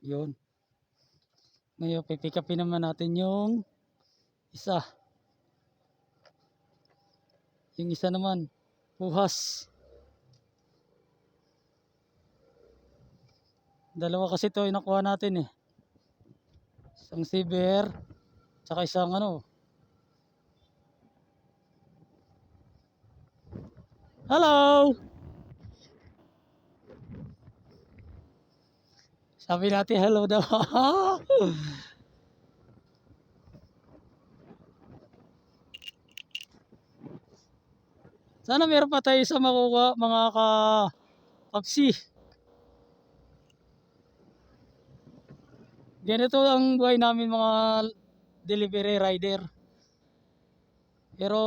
Yun. Ngayon, pipick upin naman natin yung isa. Yung isa naman, puhas. Dalawa kasi to yung nakuha natin eh. Isang silver, tsaka isang ano. Hello! Sabi natin hello daw. Sana meron pa tayo sa makukuha mga ka-papsi. Ganito ang buhay namin mga delivery rider. Pero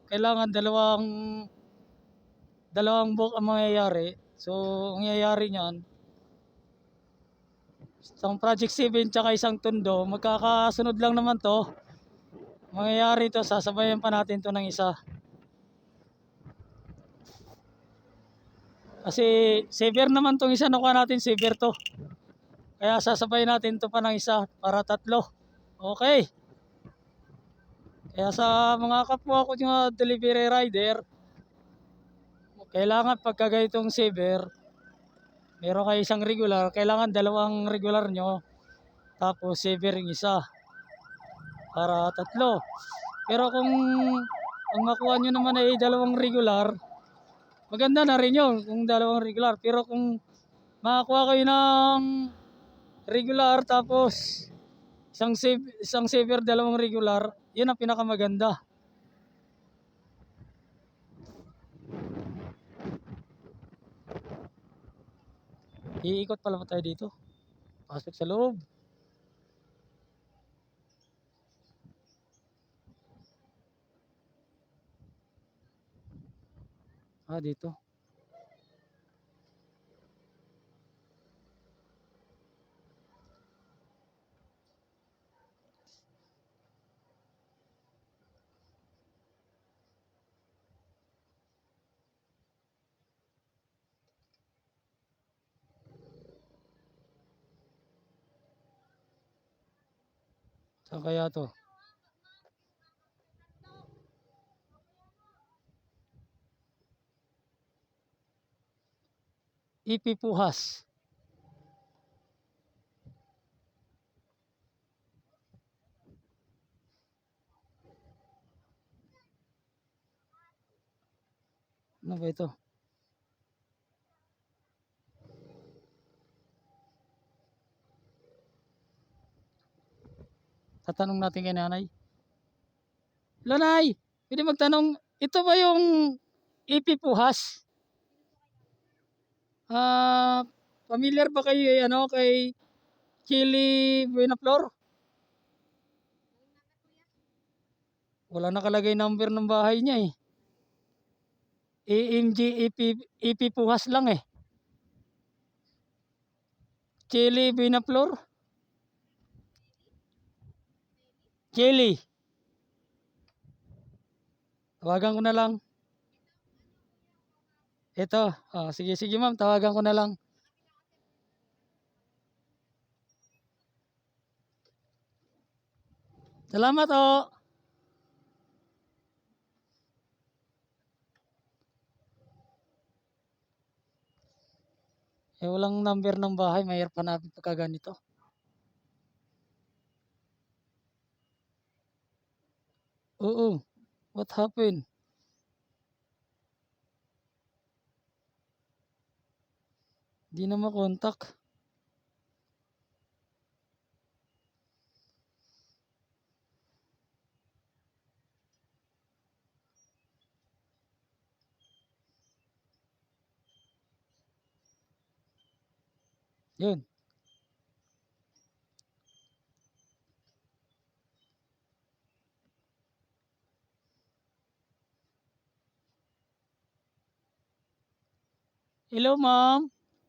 kailangan dalawang book ang mangyayari. So, ang mangyayari niyan, isang Project 7 tsaka isang Tondo, magkakasunod lang naman to. Mangyayari to, sasabayan pa natin to ng isa. Kasi saver naman tong isa, nakuha natin saver to. Kaya sasabayan natin to pa ng isa para tatlo. Okay. Kaya sa mga kapwa ko yung delivery rider, kailangan pagka ganitong saver, meron kayo isang regular, kailangan dalawang regular nyo, tapos saver yung isa para tatlo. Pero kung ang makuha nyo naman ay dalawang regular, maganda na rin yun kung dalawang regular. Pero kung makakuha kayo ng regular tapos isang saver, dalawang regular, yun ang pinakamaganda. Iikot pala tayo dito. Pasok sa loob. Dito. Saan kaya to? Ipipuhas. Ano ba ito? Tatanong natin kay nanay. Lanay, pwede magtanong, ito ba yung ipipuhas? Familiar ba kayo kay Chili Buenaflor? Wala nakalagay number ng bahay niya eh. AMG ipipuhas lang eh. Chili Buenaflor? Chili. Tawagan ko na lang. Ito. Sige ma'am, tawagan ko na lang. Salamat o. Walang number ng bahay, mahirap hanapin pagka ganito. Oo. What happened? Di na makontak. Yun. Hello ma'am.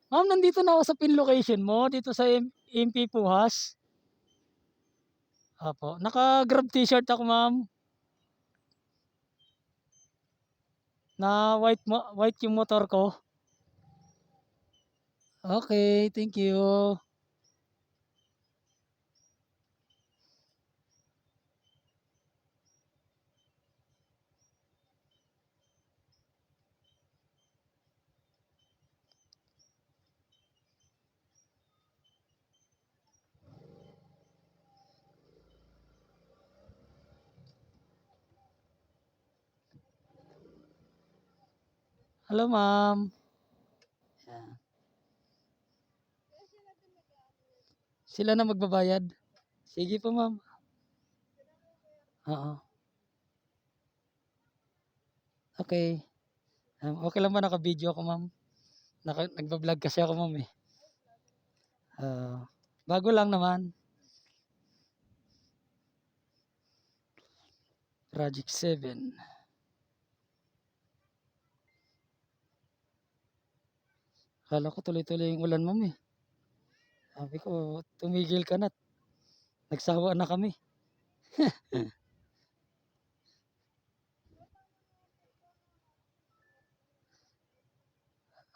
Ma'am, nandito na ako sa pin location mo, dito sa MP Puhas. Apo. Naka-grab t-shirt ako ma'am. Na white yung motor ko. Okay, thank you. Hello, ma'am. Yan. Sila na magbabayad. Sige po, ma'am. Oo. Okay. Okay lang ba naka-video ako, ma'am? Nagba-vlog kasi ako, ma'am, eh. Bago lang naman. Project 7. Akala ko tuloy-tuloy yung ulan, ma'am, eh. Sabi ko, tumigil ka na. Nagsawa na kami.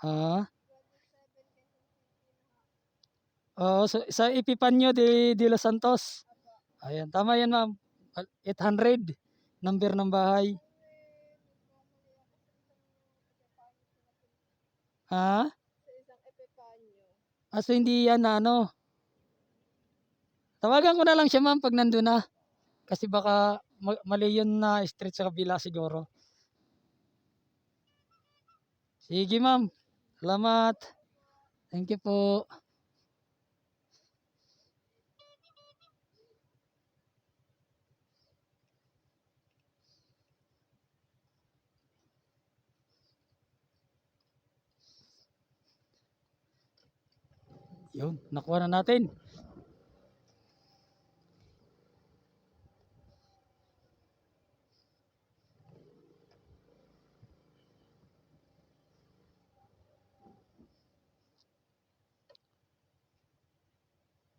Ah, sa Epifanio de Los Santos. Ayan, tama yan, ma'am. 800 number ng bahay. Ha? So hindi yan na ano. Tawagan ko na lang siya, ma'am, pag nandun na. Kasi baka mali yun na street sa kabila siguro. Sige, ma'am. Salamat. Thank you po. Yun, nakuha na natin.